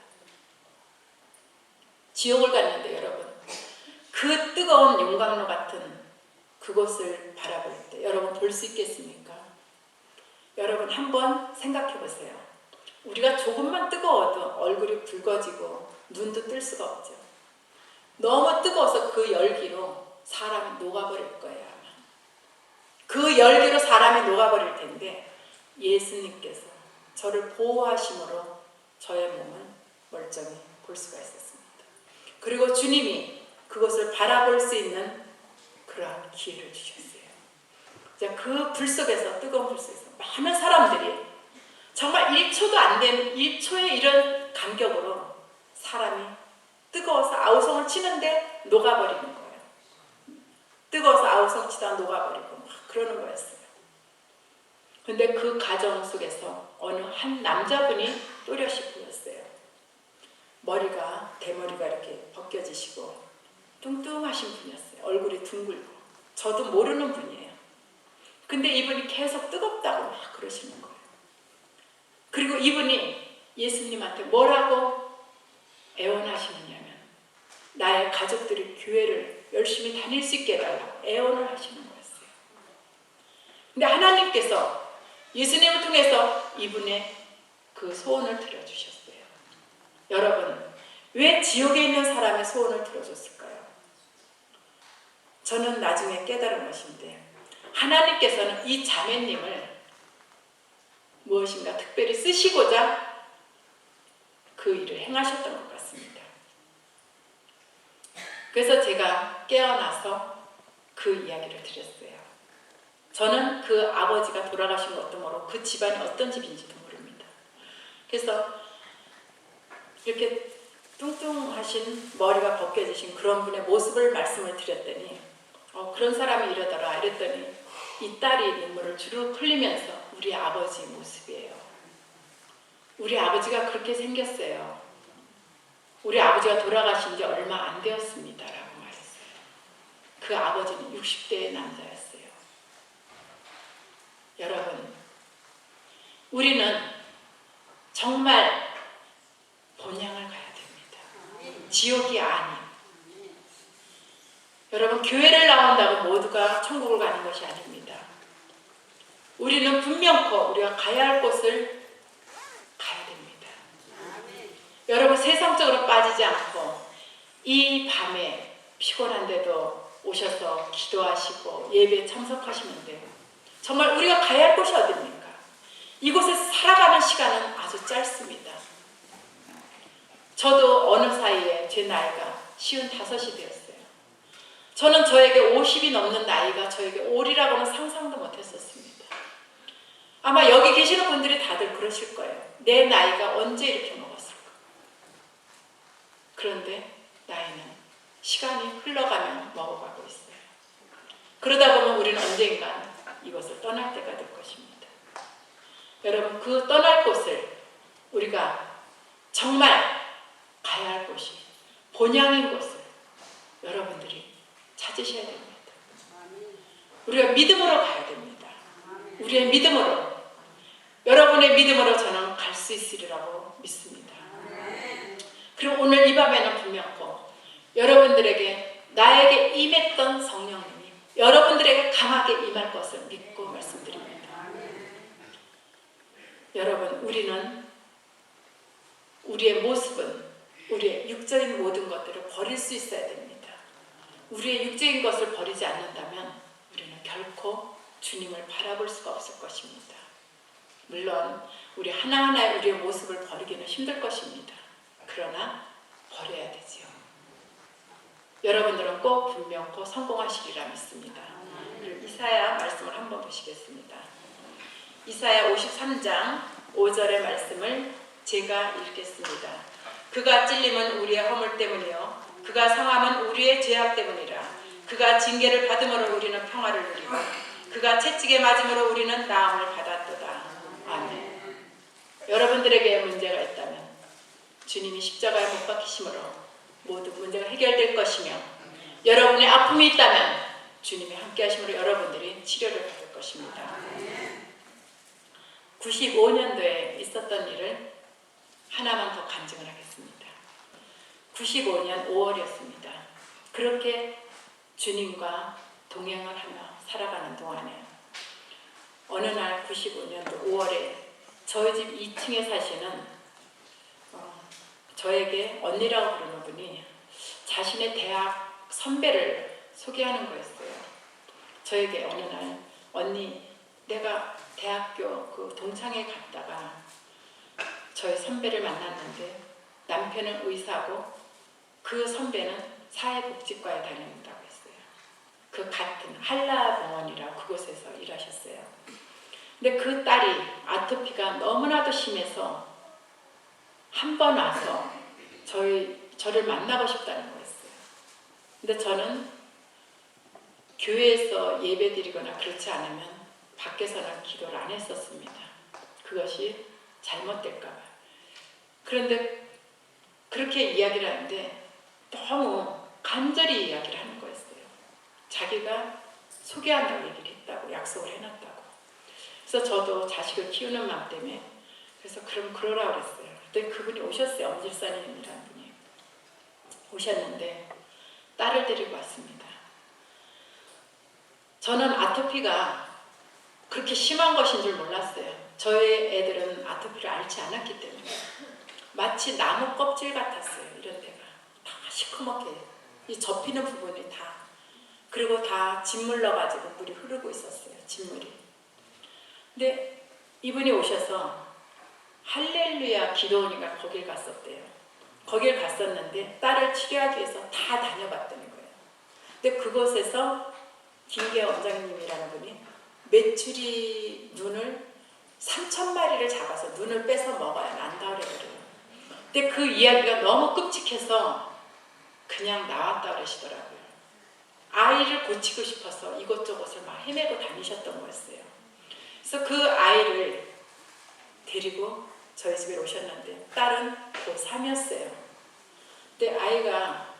지옥을 갔는데 여러분, 그 뜨거운 용광로 같은 그곳을 바라볼 때 여러분 볼 수 있겠습니까? 여러분 한번 생각해 보세요. 우리가 조금만 뜨거워도 얼굴이 붉어지고 눈도 뜰 수가 없죠. 너무 뜨거워서 그 열기로 사람이 녹아버릴 거예요. 아마. 그 열기로 사람이 녹아버릴 텐데 예수님께서 저를 보호하심으로 저의 몸은 멀쩡히 볼 수가 있었습니다. 그리고 주님이 그것을 바라볼 수 있는 그러한 기회를 주셨어요. 그 불 속에서, 뜨거운 불 속에서 많은 사람들이 정말 1초도 안 된 1초의 이런 간격으로 사람이 뜨거워서 아우성을 치는데 녹아버리는 거예요. 뜨거워서 아우성 치다가 녹아버리고 막 그러는 거였어요. 근데 그 과정 속에서 어느 한 남자분이 또렷이 보였어요. 대머리가 이렇게 벗겨지시고 뚱뚱하신 분이었어요. 얼굴이 둥글고. 저도 모르는 분이에요. 근데 이분이 계속 뜨겁다고 막 그러시는 거예요. 그리고 이분이 예수님한테 뭐라고 애원하시느냐면 나의 가족들이 교회를 열심히 다닐 수 있게 해달라고 애원을 하시는 거였어요. 근데 하나님께서 예수님을 통해서 이분의 그 소원을 들어주셨어요. 여러분, 왜 지옥에 있는 사람의 소원을 들어줬을까요? 저는 나중에 깨달은 것인데 하나님께서는 이 자매님을 무엇인가 특별히 쓰시고자 그 일을 행하셨던 것 같습니다. 그래서 제가 깨어나서 그 이야기를 드렸어요. 저는 그 아버지가 돌아가신 것도 모르고 그 집안이 어떤 집인지도 모릅니다. 그래서 이렇게 뚱뚱하신 머리가 벗겨지신 그런 분의 모습을 말씀을 드렸더니 그런 사람이 이러더라 이랬더니 이 딸이 눈물을 주르륵 흘리면서 우리 아버지 모습이에요. 우리 아버지가 그렇게 생겼어요. 우리 아버지가 돌아가신 지 얼마 안 되었습니다 라고 말했어요. 그 아버지는 60대의 남자였어요. 여러분, 우리는 정말 본향을 가야 됩니다. 지옥이 아닌. 여러분, 교회를 나온다고 모두가 천국을 가는 것이 아닙니다. 우리는 분명코 우리가 가야 할 곳을 가야 됩니다. 여러분, 세상적으로 빠지지 않고 이 밤에 피곤한데도 오셔서 기도하시고 예배에 참석하시는데 정말 우리가 가야 할 곳이 어디입니까? 이곳에서 살아가는 시간은 아주 짧습니다. 저도 어느 사이에 제 나이가 55이 되었어요. 저는 저에게 50이 넘는 나이가 저에게 올이라고는 상상도 못했었습니다. 아마 여기 계시는 분들이 다들 그러실 거예요. 내 나이가 언제 이렇게 먹었을까? 그런데 나이는 시간이 흘러가면 먹어가고 있어요. 그러다 보면 우리는 언젠가 이것을 떠날 때가 될 것입니다. 여러분, 그 떠날 곳을 우리가 정말 가야 할 곳이 본향인 곳을 여러분들이 찾으셔야 됩니다. 우리가 믿음으로 가야 됩니다. 우리의 믿음으로. 여러분의 믿음으로 저는 갈 수 있으리라고 믿습니다. 그리고 오늘 이 밤에는 분명코 여러분들에게 나에게 임했던 성령님이 여러분들에게 강하게 임할 것을 믿고 말씀드립니다. 여러분, 우리는 우리의 모습은 우리의 육적인 모든 것들을 버릴 수 있어야 됩니다. 우리의 육적인 것을 버리지 않는다면 우리는 결코 주님을 바라볼 수가 없을 것입니다. 물론 우리 하나하나의 우리의 모습을 버리기는 힘들 것입니다. 그러나 버려야 되지요. 여러분들은 꼭 분명코 성공하시리라 믿습니다. 그리고 이사야 말씀을 한번 보시겠습니다. 이사야 53장 5절의 말씀을 제가 읽겠습니다. 그가 찔림은 우리의 허물 때문이요 그가 상함은 우리의 죄악 때문이라. 그가 징계를 받음으로 우리는 평화를 누리고 그가 채찍에 맞음으로 우리는 나음을 받았도다. 아멘. 여러분들에게 문제가 있다면 주님이 십자가에 못 박히심으로 모든 문제가 해결될 것이며, 여러분의 아픔이 있다면 주님이 함께 하심으로 여러분들이 치료를 받을 것입니다. 95년도에 있었던 일을 하나만 더 간증을 하겠습니다. 95년 5월이었습니다. 그렇게 주님과 동행을 하며 살아가는 동안에 어느 날 95년도 5월에 저희 집 2층에 사시는 저에게 언니라고 부르는 분이 자신의 대학 선배를 소개하는 거였어요. 저에게 어느 날 언니, 내가 대학교 그 동창회 갔다가 저희 선배를 만났는데 남편은 의사고 그 선배는 사회복지과에 다닌다고 했어요. 그 같은 한라병원이라고 그곳에서 일하셨어요. 근데 그 딸이 아토피가 너무나도 심해서 한 번 와서 저를 만나고 싶다는 거였어요. 근데 저는 교회에서 예배 드리거나 그렇지 않으면 밖에서는 기도를 안 했었습니다. 그것이 잘못될까 봐요. 그런데 그렇게 이야기를 하는데 너무 간절히 이야기를 하는 거였어요. 자기가 소개한다고 얘기를 했다고, 약속을 해놨다고. 그래서 저도 자식을 키우는 마음 때문에 그래서 그럼 그러라고 그랬어요. 그때 그분이 오셨어요. 엄질사님이라는 분이 오셨는데 딸을 데리고 왔습니다. 저는 아토피가 그렇게 심한 것인 줄 몰랐어요. 저희 애들은 아토피를 앓지 않았기 때문에 마치 나무 껍질 같았어요. 이런 데가 다 시커멓게 이 접히는 부분이 다, 그리고 다 짓물 넣어가지고 물이 흐르고 있었어요. 짓물이. 근데 이분이 오셔서 할렐루야 기도원인가 거길 갔었대요. 거길 갔었는데 딸을 치료하기 위해서 다 다녀봤다는 거예요. 근데 그곳에서 김계 원장님이라는 분이 메추리 눈을 3,000마리를 잡아서 눈을 빼서 먹어야 난다 그래요. 근데 그 이야기가 너무 끔찍해서 그냥 나왔다 그러시더라고요. 아이를 고치고 싶어서 이곳저곳을 막 헤매고 다니셨던 거였어요. 그래서 그 아이를 데리고 저희 집에 오셨는데 딸은 고3이었어요. 근데 아이가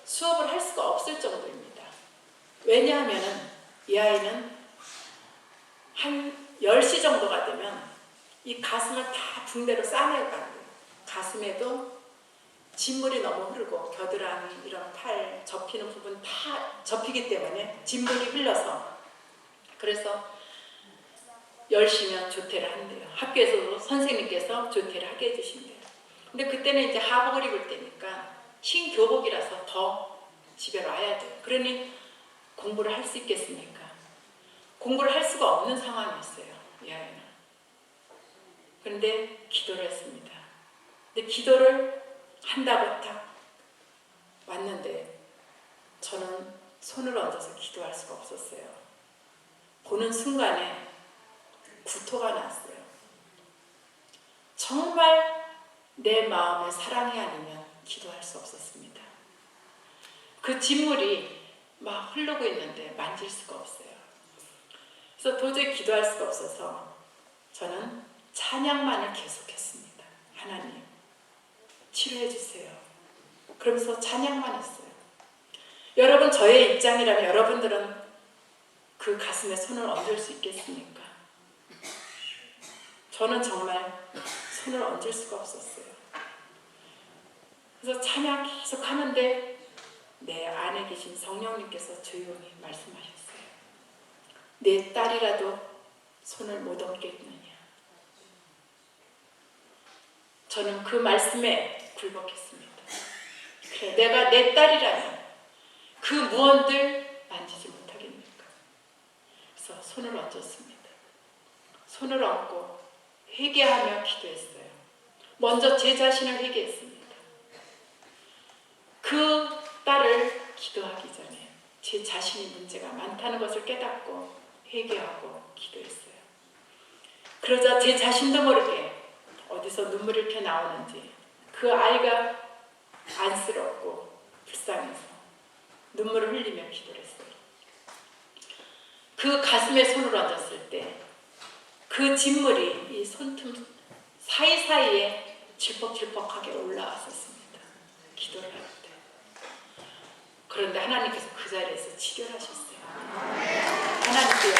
수업을 할 수가 없을 정도입니다. 왜냐하면 이 아이는 한 10시 정도가 되면 이 가슴을 다 붕대로 싸매고 가는 거예요. 가슴에도 진물이 너무 흐르고 겨드랑이, 이런 팔 접히는 부분 다 접히기 때문에 진물이 흘러서, 그래서 10시면 조퇴를 한대요. 학교에서도 선생님께서 조퇴를 하게 해주신대요. 근데 그때는 이제 하복을 입을 때니까 신교복이라서 더 집에 와야 돼요. 그러니 공부를 할 수 있겠습니까? 공부를 할 수가 없는 상황이었어요. 이 아이는. 그런데 기도를 했습니다. 근데 기도를 한다고 딱 왔는데 저는 손을 얹어서 기도할 수가 없었어요. 보는 순간에 구토가 났어요. 정말 내 마음에 사랑이 아니면 기도할 수 없었습니다. 그 진물이 막 흐르고 있는데 만질 수가 없어요. 그래서 도저히 기도할 수가 없어서 저는 찬양만을 계속했습니다. 하나님, 치료해 주세요. 그러면서 찬양만 했어요. 여러분, 저의 입장이라면 여러분들은 그 가슴에 손을 얹을 수 있겠습니까? 저는 정말 손을 얹을 수가 없었어요. 그래서 찬양 계속 하는데 내 안에 계신 성령님께서 조용히 말씀하셨어요. 내 딸이라도 손을 못 얹겠느냐. 저는 그 말씀에 굴복했습니다. 그래, 내가 내 딸이라면 그 무언들 만지지 못하겠습니까? 그래서 손을 얹었습니다. 손을 얹고 회개하며 기도했어요. 먼저 제 자신을 회개했습니다. 그 딸을 기도하기 전에 제 자신이 문제가 많다는 것을 깨닫고 회개하고 기도했어요. 그러자 제 자신도 모르게 어디서 눈물이 이렇게 나오는지 그 아이가 안쓰럽고 불쌍해서 눈물을 흘리며 기도를 했어요. 그 가슴에 손을 얹었을 때 그 진물이 이 손틈 사이사이에 질퍽질퍽하게 올라왔었습니다. 기도를 할 때. 그런데 하나님께서 그 자리에서 치료하셨어요. 하나님께서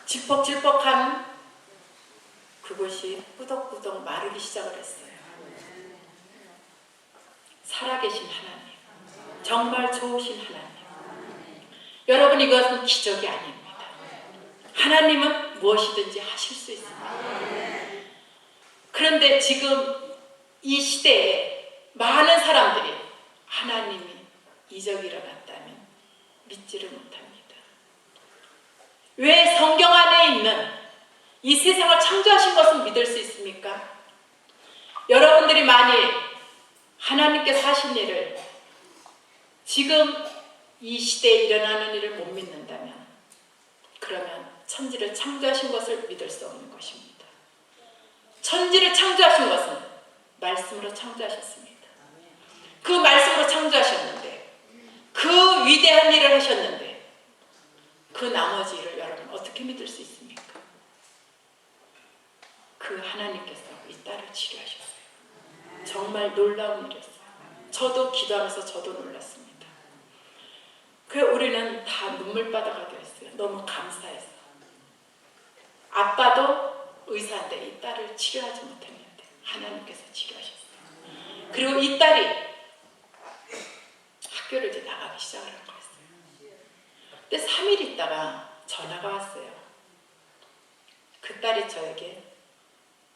질퍽질퍽한 그곳이 꾸덕꾸덕 마르기 시작을 했어요. 살아계신 하나님, 정말 좋으신 하나님. 여러분, 이것은 기적이 아닙니다. 하나님은 무엇이든지 하실 수 있습니다. 그런데 지금 이 시대에 많은 사람들이 하나님이 이적이 일어났다면 믿지를 못합니다. 왜 성경 안에 있는 이 세상을 창조하신 것은 믿을 수 있습니까? 여러분들이 만일 하나님께서 하신 일을 지금 이 시대에 일어나는 일을 못 믿는다면 그러면 천지를 창조하신 것을 믿을 수 없는 것입니다. 천지를 창조하신 것은 말씀으로 창조하셨습니다. 그 말씀으로 창조하셨는데 그 위대한 일을 하셨는데 그 나머지 일을 여러분 어떻게 믿을 수 있습니까? 그 하나님께서 이 딸을 치료하셨어요. 정말 놀라운 일이었어요. 저도 기도하면서 저도 놀랐습니다. 그 우리는 다 눈물바다가 되었어요. 너무 감사해서. 아빠도 의사인데 이 딸을 치료하지 못했는데 하나님께서 치료하셨어요. 그리고 이 딸이 학교를 이제 나가기 시작을 한 거였어요. 근데 3일 있다가 전화가 왔어요. 그 딸이 저에게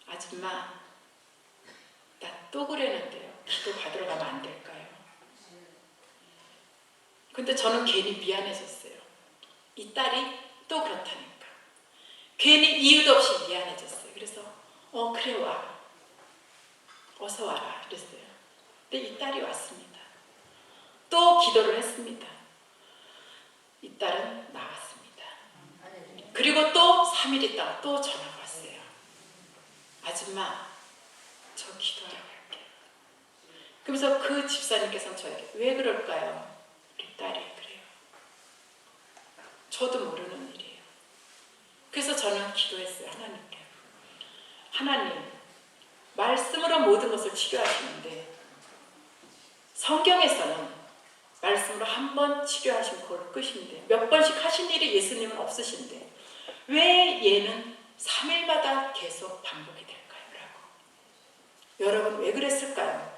아줌마, 나 또 그랬는데요. 기도 받으러 가면 안 될까요? 근데 저는 괜히 미안해졌어요. 이 딸이 또 그렇다니까. 괜히 이유도 없이 미안해졌어요. 그래서 그래 와. 어서 와라. 그랬어요. 근데 이 딸이 왔습니다. 또 기도를 했습니다. 이 딸은 나왔습니다. 그리고 또 3일 있다가 또 전화가 왔어요. 아줌마, 저 기도하러 갈게요. 그러면서 그 집사님께서는 저에게 왜 그럴까요? 우리 딸이 그래요. 저도 모르는 일이에요. 그래서 저는 기도했어요. 하나님께. 하나님, 말씀으로 모든 것을 치료하시는데 성경에서는 말씀으로 한 번 치료하신 그걸 끝인데 몇 번씩 하신 일이 예수님은 없으신데 왜 얘는 3일마다 계속 반복이 될까요? 라고. 여러분 왜 그랬을까요?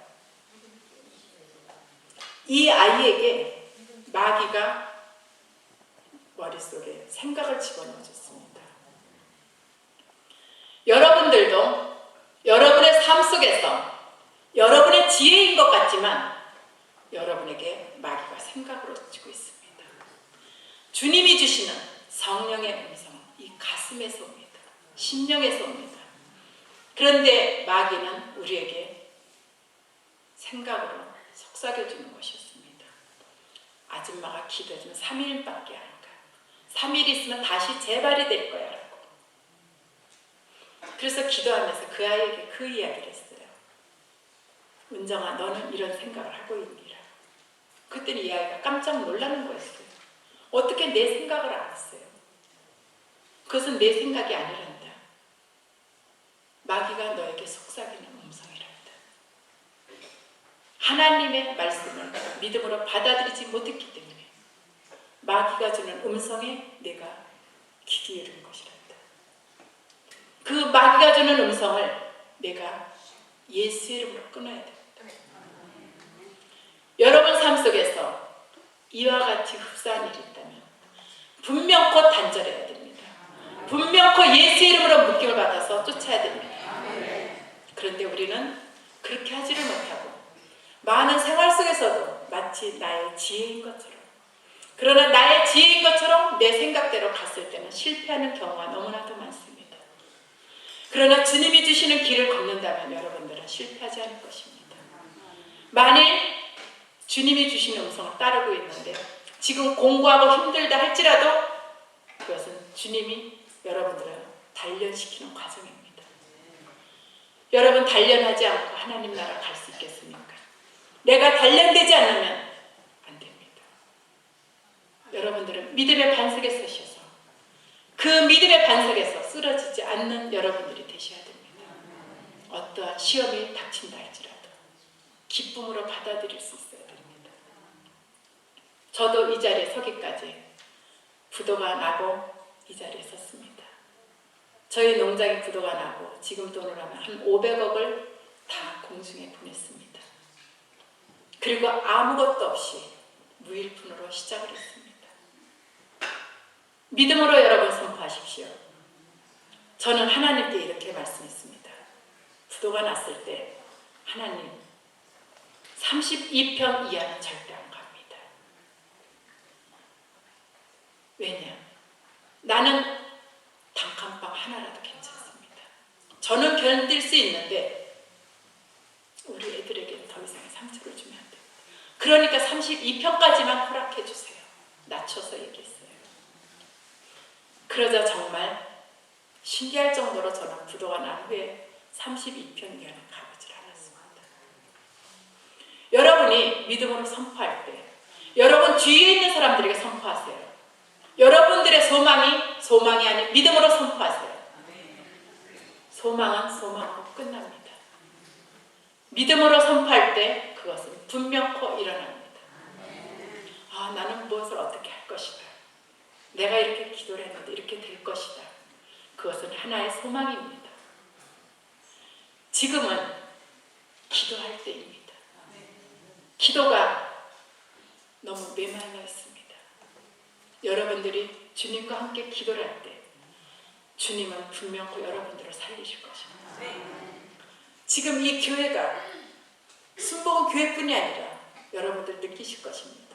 이 아이에게 마귀가 머릿속에 생각을 집어넣어줬습니다. 여러분들도 여러분의 삶 속에서 여러분의 지혜인 것 같지만 여러분에게 마귀가 생각으로 주고 있습니다. 주님이 주시는 성령의 음성, 이 가슴에서 옵니다. 심령에서 옵니다. 그런데 마귀는 우리에게 생각으로 속삭여주는 것이었습니다. 아줌마가 기도해주면 3일밖에 안 가. 3일 있으면 다시 재발이 될 거야 라고. 그래서 기도하면서 그 아이에게 그 이야기를 했어요. 은정아, 너는 이런 생각을 하고 있니라. 그때는 이 아이가 깜짝 놀라는 거였어요. 어떻게 내 생각을 알았어요? 그것은 내 생각이 아니란다. 마귀가 너에게 속삭이는 음성이란다. 하나님의 말씀을 믿음으로 받아들이지 못했기 때문에 마귀가 주는 음성에 내가 귀 기울이는 것이란다. 그 마귀가 주는 음성을 내가 예수의 이름으로 끊어야 됩니다. 여러분 삶 속에서 이와 같이 흡사한 일이 있다면 분명코 단절해야 됩니다. 분명코 예수의 이름으로 묶임을 받아서 쫓아야 됩니다. 그런데 우리는 그렇게 하지를 못하고 많은 생활 속에서도 마치 나의 지혜인 것처럼, 그러나 나의 지혜인 것처럼 내 생각대로 갔을 때는 실패하는 경우가 너무나도 많습니다. 그러나 주님이 주시는 길을 걷는다면 여러분들은 실패하지 않을 것입니다. 만일 주님이 주시는 음성을 따르고 있는데 지금 공부하고 힘들다 할지라도 그것은 주님이 여러분들을 단련시키는 과정입니다. 여러분 단련하지 않고 하나님 나라 갈 수 있겠습니까? 내가 단련되지 않으면 안 됩니다. 여러분들은 믿음의 반석에 서셔서 그 믿음의 반석에서 쓰러지지 않는 여러분들이 되셔야 됩니다. 어떠한 시험이 닥친다 할지라도 기쁨으로 받아들일 수 있어야 됩니다. 저도 이 자리에 서기까지 부도가 나고 이 자리에 섰습니다. 저희 농장이 부도가 나고 지금 돈으로 하면 한 500억을 다 공중에 보냈습니다. 그리고 아무것도 없이 무일푼으로 시작을 했습니다. 믿음으로 여러분 선포하십시오. 저는 하나님께 이렇게 말씀했습니다. 부도가 났을 때 하나님 32평 이하는 절대 안 갑니다. 왜냐? 나는 단칸방 하나라도 괜찮습니다. 저는 견딜 수 있는데 우리 애들에게 더 이상의 상처를 주면 안 됩니다. 그러니까 32평까지만 허락해 주세요. 낮춰서 얘기했어요. 그러자 정말 신기할 정도로 저는 부도가 난 후에 32평 이하는 가보질 않았습니다. 여러분이 믿음으로 선포할 때 여러분 주위에 있는 사람들에게 선포하세요. 여러분들의 소망이 아닌 믿음으로 선포하세요. 소망은 소망으로 끝납니다. 믿음으로 선포할 때 그것은 분명코 일어납니다. 아, 나는 무엇을 어떻게 할 것이다. 내가 이렇게 기도를 했는데 이렇게 될 것이다. 그것은 하나의 소망입니다. 지금은 기도할 때입니다. 기도가 너무 메말라 있습니다. 여러분들이 주님과 함께 기도를 할 때 주님은 분명히 여러분들을 살리실 것입니다. 지금 이 교회가 순복음 교회뿐이 아니라 여러분들 느끼실 것입니다.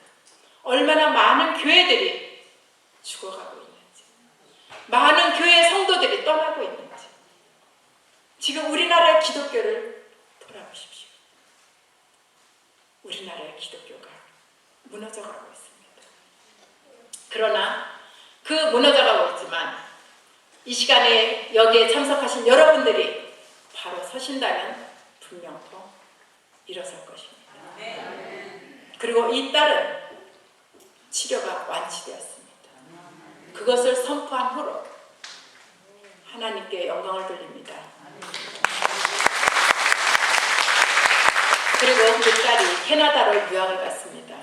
얼마나 많은 교회들이 죽어가고 있는지, 많은 교회 성도들이 떠나고 있는지. 지금 우리나라의 기독교를 돌아보십시오. 우리나라의 기독교가 무너져가고 있습니다. 그러나 그 무너져가고 있지만 이 시간에 여기에 참석하신 여러분들이 바로 서신다면 분명코 일어설 것입니다. 그리고 이 딸은 치료가 완치되었습니다. 그것을 선포한 후로 하나님께 영광을 돌립니다. 그리고 그 딸이 캐나다로 유학을 갔습니다.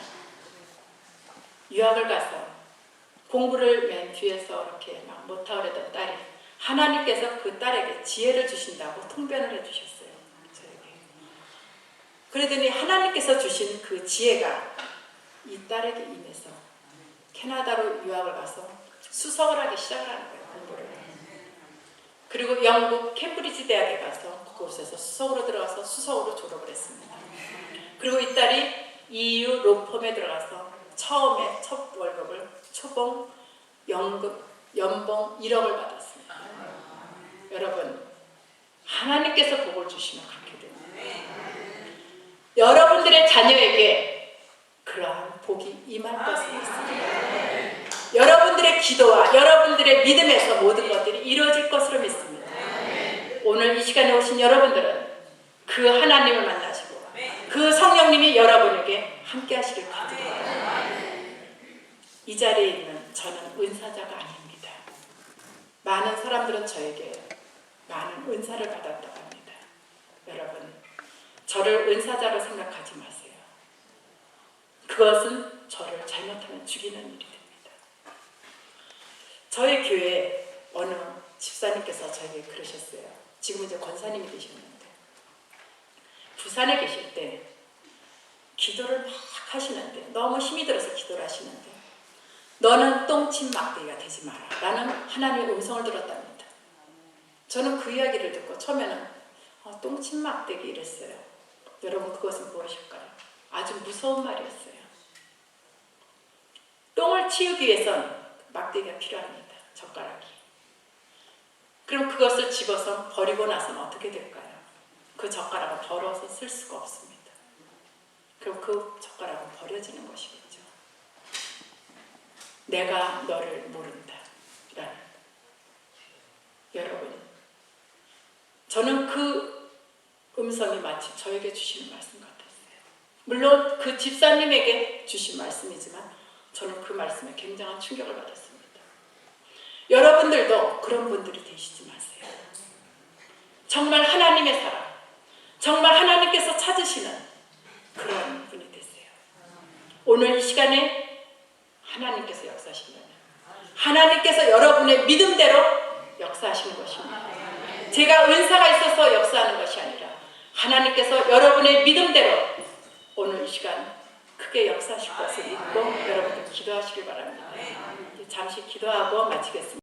유학을 가서 공부를 맨 뒤에서 이렇게 막 못하고 그랬던 딸이 하나님께서 그 딸에게 지혜를 주신다고 통변을 해주셨어요. 저에게. 그러더니 하나님께서 주신 그 지혜가 이 딸에게 임해서 캐나다로 유학을 가서 수석을 하기 시작을 하는 거예요. 공부를. 그리고 영국 캠브리지 대학에 가서 그곳에서 수석으로 들어가서 수석으로 졸업을 했습니다. 그리고 이 딸이 EU 로펌에 들어가서 처음에 첫 월급을 초봉 연봉 1억을 받았습니다. 여러분, 하나님께서 복을 주시면 그렇게 됩니다. 여러분들의 자녀에게 그러한 복이 임할 것을 믿습니다. 여러분들의 기도와 여러분들의 믿음에서 모든 것들이 이루어질 것으로 믿습니다. 오늘 이 시간에 오신 여러분들은 그 하나님을 만나시고 그 성령님이 여러분에게 함께 하시길 바랍니다. 이 자리에 있는 저는 은사자가 아닙니다. 많은 사람들은 저에게 많은 은사를 받았다고 합니다. 여러분, 저를 은사자로 생각하지 마세요. 그것은 저를 잘못하면 죽이는 일이 됩니다. 저희 교회 어느 집사님께서 저에게 그러셨어요. 지금 이제 권사님이 되셨는데 부산에 계실 때 기도를 막 하시는데 너무 힘이 들어서 기도를 하시는데 너는 똥침 막대기가 되지 마라 라는 하나님의 음성을 들었답니다. 저는 그 이야기를 듣고 처음에는 똥침 막대기 이랬어요. 여러분 그것은 무엇일까요? 아주 무서운 말이었어요. 똥을 치우기 위해선 막대기가 필요합니다. 젓가락이. 그럼 그것을 집어서 버리고 나서는 어떻게 될까요? 그 젓가락은 더러워서 쓸 수가 없습니다. 그럼 그 젓가락은 버려지는 것이겠죠. 내가 너를 모른다. 라는. 여러분, 저는 그 음성이 마치 저에게 주시는 말씀 같았어요. 물론 그 집사님에게 주신 말씀이지만 저는 그 말씀에 굉장한 충격을 받았습니다. 여러분들도 그런 분들이 되시지 마세요. 정말 하나님의 사람, 정말 하나님께서 찾으시는 그런 분이 되세요. 오늘 이 시간에 하나님께서 역사하신다면 하나님께서 여러분의 믿음대로 역사하시는 것입니다. 제가 은사가 있어서 역사하는 것이 아니라 하나님께서 여러분의 믿음대로 오늘 이 시간 크게 역사하실 것을 믿고 여러분들 기도하시길 바랍니다. 잠시 기도하고 마치겠습니다.